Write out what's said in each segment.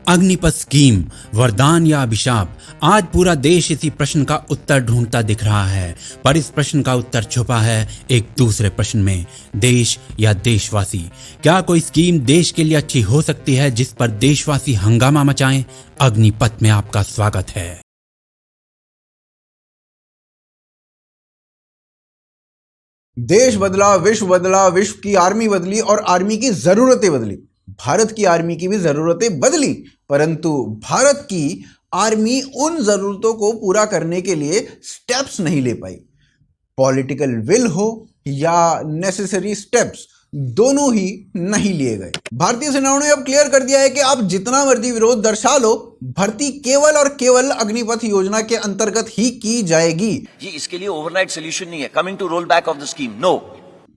Agnipath scheme वरदान या अभिशाप? आज पूरा देश इसी प्रश्न का उत्तर ढूंढता दिख रहा है, पर इस प्रश्न का उत्तर छुपा है एक दूसरे प्रश्न में, देश या देशवासी। क्या कोई स्कीम देश के लिए अच्छी हो सकती है जिस पर देशवासी हंगामा मचाएं? अग्निपथ में आपका स्वागत है। देश बदला, विश्व की आर्मी बदली और आर्मी की जरूरतें बदली। भारत की आर्मी की भी जरूरतें बदली, परंतु भारत की आर्मी उन जरूरतों को पूरा करने के लिए स्टेप्स नहीं ले पाई। पॉलिटिकल विल हो या नेसेसरी स्टेप्स, दोनों ही नहीं लिए गए। भारतीय सेनाओं ने अब क्लियर कर दिया है कि आप जितना मर्जी विरोध दर्शा लो, भर्ती केवल और केवल अग्निपथ योजना के अंतर्गत ही की जाएगी। ये इसके लिए ओवरनाइट सॉल्यूशन नहीं है, coming to roll back of the scheme, no.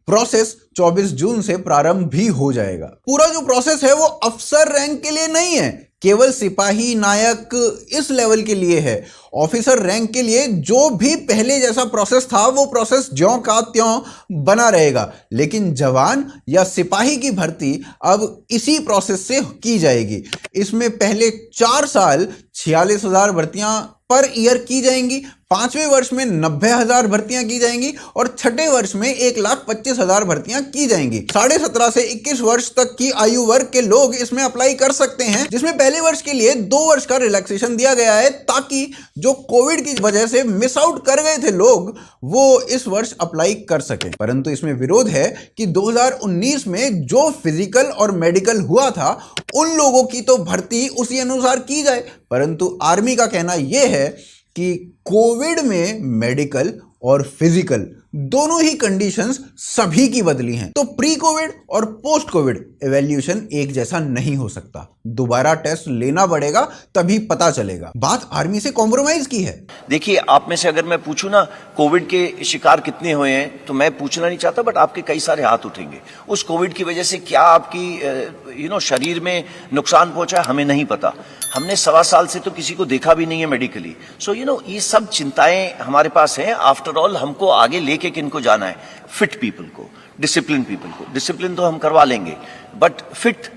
Process 24 जून से प्रारंभ भी हो जाएगा। पूरा जो प्रोसेस है वो अफसर रैंक के लिए नहीं है, केवल सिपाही नायक इस लेवल के लिए है। ऑफिसर रैंक के लिए जो भी पहले जैसा प्रोसेस था वो प्रोसेस ज्यों का त्यों बना रहेगा, लेकिन जवान या सिपाही की भर्ती अब इसी प्रोसेस से की जाएगी। इसमें पहले 4 साल 46,000 भर्तियां पर ईयर की जाएंगी, 5वें वर्ष में 90,000 भर्तियां की जाएंगी और 6ठे वर्ष में 1,25,000 भर्तियां की जाएंगी। 17.5 से 21 वर्ष तक की आयु वर्ग के लोग इसमें अप्लाई कर सकते हैं, जिसमें पहले वर्ष के लिए 2 वर्ष का रिलैक्सेशन दिया गया है, ताकि जो कोविड की वजह से मिस आउट कर गए थे लोग, वो इस वर्ष अप्लाई कर सके। परंतु इसमें विरोध है कि 2019 में जो फिजिकल और मेडिकल हुआ था उन लोगों की तो भर्ती उसी अनुसार की जाए, परंतु आर्मी का कहना यह है कि कोविड में मेडिकल और फिजिकल दोनों ही कंडीशंस सभी की बदली हैं, तो प्री कोविड और पोस्ट कोविड एवेल्यूशन एक जैसा नहीं हो सकता। दोबारा टेस्ट लेना पड़ेगा, तभी पता चलेगा। बात आर्मी से कॉम्प्रोमाइज की है। देखिए, आप में से अगर मैं पूछूं ना कोविड के शिकार कितने हुए हैं, तो मैं पूछना नहीं चाहता, बट आपके कई सारे हाथ उठेंगे। उस कोविड की वजह से क्या आपकी शरीर में नुकसान पहुंचा है, हमें नहीं पता। हमने 1.25 साल से तो किसी को देखा भी नहीं है मेडिकली। सो ये सब चिंताएं हमारे पास हैं। आफ्टर ऑल हमको आगे लेके किनको जाना है? फिट पीपल को, डिसिप्लिन पीपल को। डिसिप्लिन तो हम करवा लेंगे, बट फिट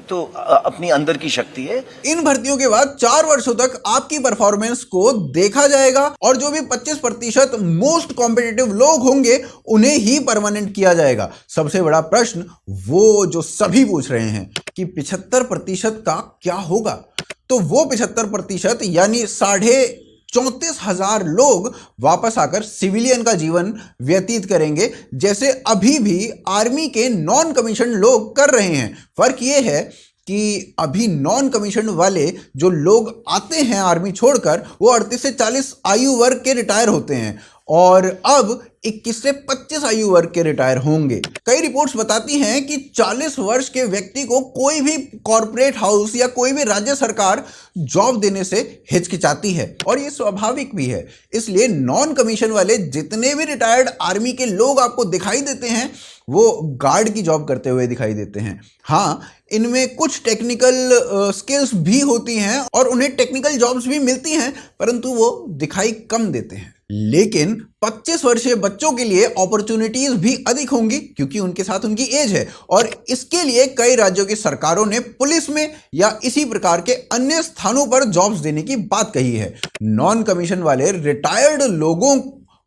तो अपनी अंदर की शक्ति है। इन भर्तियों के बाद 4 वर्षों तक आपकी परफॉर्मेंस को देखा जाएगा और जो भी 25% मोस्ट कॉम्पिटिटिव लोग होंगे उन्हें ही परमानेंट किया जाएगा। सबसे बड़ा प्रश्न वो जो सभी पूछ रहे हैं कि 75% का क्या होगा, तो वो 75% यानी 34,500 लोग वापस आकर सिविलियन का जीवन व्यतीत करेंगे, जैसे अभी भी आर्मी के नॉन कमीशन लोग कर रहे हैं। फर्क ये है कि अभी नॉन कमीशन वाले जो लोग आते हैं आर्मी छोड़कर, वो 38 से 40 आयु वर्ग के रिटायर होते हैं और अब 21 से 25 आयु वर्ग के रिटायर होंगे। कई रिपोर्ट्स बताती हैं कि 40 वर्ष के व्यक्ति को कोई भी कॉर्पोरेट हाउस या कोई भी राज्य सरकार जॉब देने से हिचकिचाती है, और ये स्वाभाविक भी है। इसलिए नॉन कमीशन वाले जितने भी रिटायर्ड आर्मी के लोग आपको दिखाई देते हैं, वो गार्ड की जॉब करते हुए दिखाई देते हैं। हाँ, इनमें कुछ टेक्निकल स्किल्स भी होती हैं और उन्हें टेक्निकल जॉब्स भी मिलती हैं, परंतु वो दिखाई कम देते हैं। लेकिन 25 वर्षीय बच्चों के लिए अपॉर्चुनिटीज भी अधिक होंगी, क्योंकि उनके साथ उनकी एज है, और इसके लिए कई राज्यों की सरकारों ने पुलिस में या इसी प्रकार के अन्य स्थानों पर जॉब्स देने की बात कही है। नॉन कमीशन वाले रिटायर्ड लोगों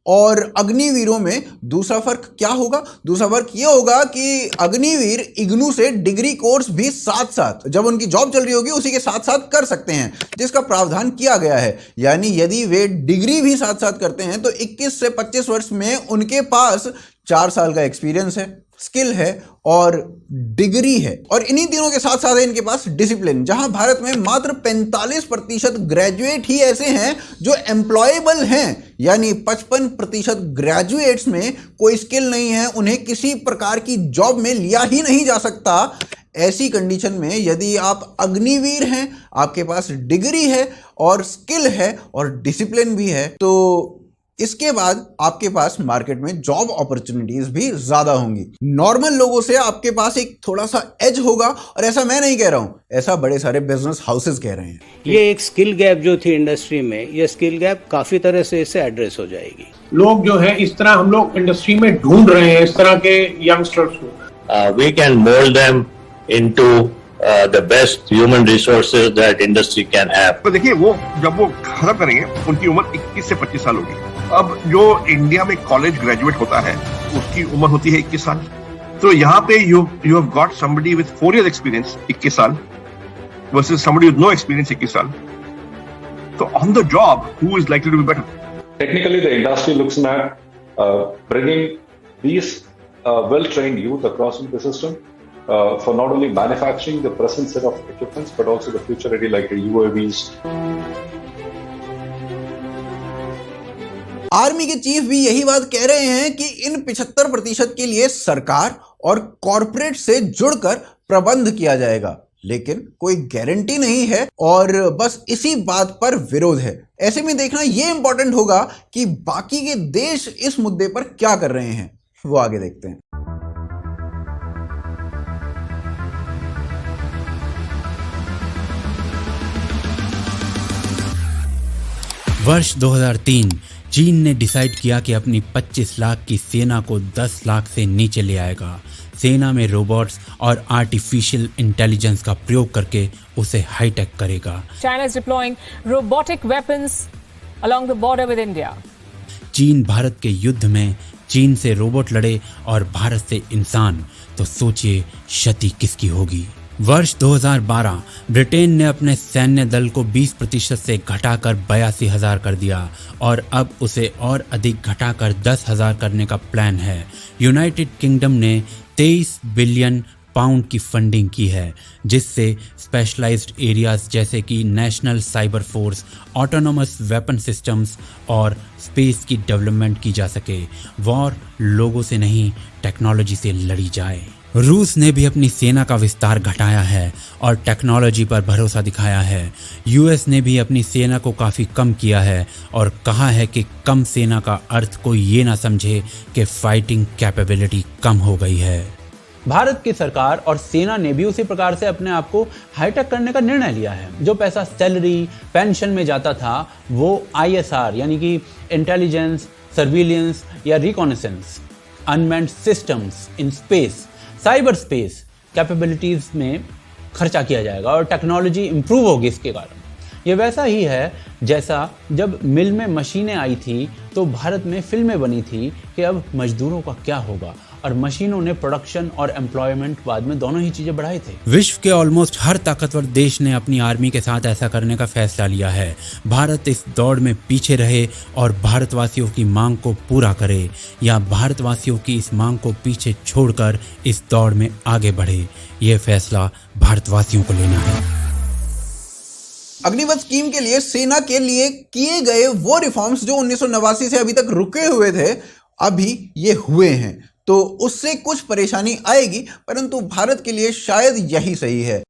और अग्निवीरों में दूसरा फर्क क्या होगा? दूसरा फर्क यह होगा कि अग्निवीर इग्नू से डिग्री कोर्स भी साथ साथ, जब उनकी जॉब चल रही होगी उसी के साथ साथ कर सकते हैं, जिसका प्रावधान किया गया है। यानी यदि वे डिग्री भी साथ साथ करते हैं तो 21 से 25 वर्ष में उनके पास 4 साल का एक्सपीरियंस है, स्किल है और डिग्री है, और इन्हीं तीनों के साथ साथ है इनके पास डिसिप्लिन। जहां भारत में मात्र 45% ग्रेजुएट ही ऐसे हैं जो एम्प्लॉयबल हैं, यानी 55% ग्रेजुएट्स में कोई स्किल नहीं है, उन्हें किसी प्रकार की जॉब में लिया ही नहीं जा सकता। ऐसी कंडीशन में यदि आप अग्निवीर हैं, आपके पास डिग्री है और स्किल है और डिसिप्लिन भी है, तो इसके बाद आपके पास मार्केट में जॉब अपॉर्चुनिटीज भी ज्यादा होंगी। नॉर्मल लोगों से आपके पास एक थोड़ा सा एज होगा, और ऐसा मैं नहीं कह रहा हूं, ऐसा बड़े सारे बिजनेस हाउसेस कह रहे हैं। ये एक स्किल गैप जो थी इंडस्ट्री में, ये स्किल गैप काफी तरह से इससे एड्रेस हो जाएगी। लोग जो है इस तरह हम लोग इंडस्ट्री में ढूंढ रहे हैं इस तरह के यंगस्टर्स को। We can mold them into the best human resources that industry can have. तो देखिए वो जब वो खत्म करेंगे उनकी उम्र 21 से 25 साल होगी। अब जो इंडिया में कॉलेज ग्रेजुएट होता है उसकी उम्र होती है 21 साल। तो यहाँ पे you have got somebody with 4 years experience 21 साल versus somebody with no experience 21 साल। तो on the job who is likely to be better? Technically, the industry looks at bringing these well-trained youth across the system for not only manufacturing the present set of equipments, but also the future ready like the UAVs. Army के chief भी यही बात कह रहे हैं कि इन 75% के लिए सरकार और कॉरपोरेट से जुड़कर प्रबंध किया जाएगा, लेकिन कोई गारंटी नहीं है और बस इसी बात पर विरोध है। ऐसे में देखना यह इंपॉर्टेंट होगा कि बाकी के देश इस मुद्दे पर क्या कर रहे हैं, वो आगे देखते हैं। वर्ष 2003 चीन ने डिसाइड किया कि अपनी 25 लाख की सेना को 10 लाख से नीचे ले आएगा। सेना में रोबोट्स और आर्टिफिशियल इंटेलिजेंस का प्रयोग करके उसे हाईटेक करेगा। China is deploying robotic weapons along the border with India. चीन भारत के युद्ध में चीन से रोबोट लड़े और भारत से इंसान, तो सोचिए क्षति किसकी होगी। वर्ष 2012 ब्रिटेन ने अपने सैन्य दल को 20% से घटाकर 82,000 कर दिया और अब उसे और अधिक घटाकर 10,000 करने का प्लान है। यूनाइटेड किंगडम ने 23 बिलियन पाउंड की फंडिंग की है, जिससे स्पेशलाइज्ड एरियाज जैसे कि national cyber force, autonomous weapon systems और स्पेस की डेवलपमेंट की जा सके। वॉर लोगों से नहीं, टेक्नोलॉजी से लड़ी जाए। रूस ने भी अपनी सेना का विस्तार घटाया है और टेक्नोलॉजी पर भरोसा दिखाया है। यूएस ने भी अपनी सेना को काफ़ी कम किया है और कहा है कि कम सेना का अर्थ कोई ये ना समझे कि फाइटिंग कैपेबिलिटी कम हो गई है। भारत की सरकार और सेना ने भी उसी प्रकार से अपने आप को हाईटेक करने का निर्णय लिया है। जो पैसा सैलरी, पेंशन में जाता था वो ISR यानी कि इंटेलिजेंस, सर्विलियंस या reconnaissance, unmanned systems in space, cyber space capabilities में खर्चा किया जाएगा और टेक्नोलॉजी इंप्रूव होगी इसके कारण। ये वैसा ही है जैसा जब मिल में मशीनें आई थी तो भारत में फिल्में बनी थी कि अब मजदूरों का क्या होगा, और मशीनों ने प्रोडक्शन और एम्प्लॉयमेंट बाद में दोनों ही चीजें बढ़ाई थी। विश्व के ऑलमोस्ट हर ताकतवर देश ने अपनी आर्मी के साथ ऐसा करने का फैसला लिया है। भारत इस दौड़ में पीछे रहे और भारतवासियों की मांग को पूरा करे, या भारतवासियों की इस मांग को पीछे छोड़कर इस दौड़ में आगे बढ़े, ये फैसला भारतवासियों को लेना है। अग्निपथ स्कीम के लिए सेना के लिए किए गए वो रिफॉर्म्स जो 1989 से अभी तक रुके हुए थे, अभी ये हुए हैं, तो उससे कुछ परेशानी आएगी, परंतु भारत के लिए शायद यही सही है।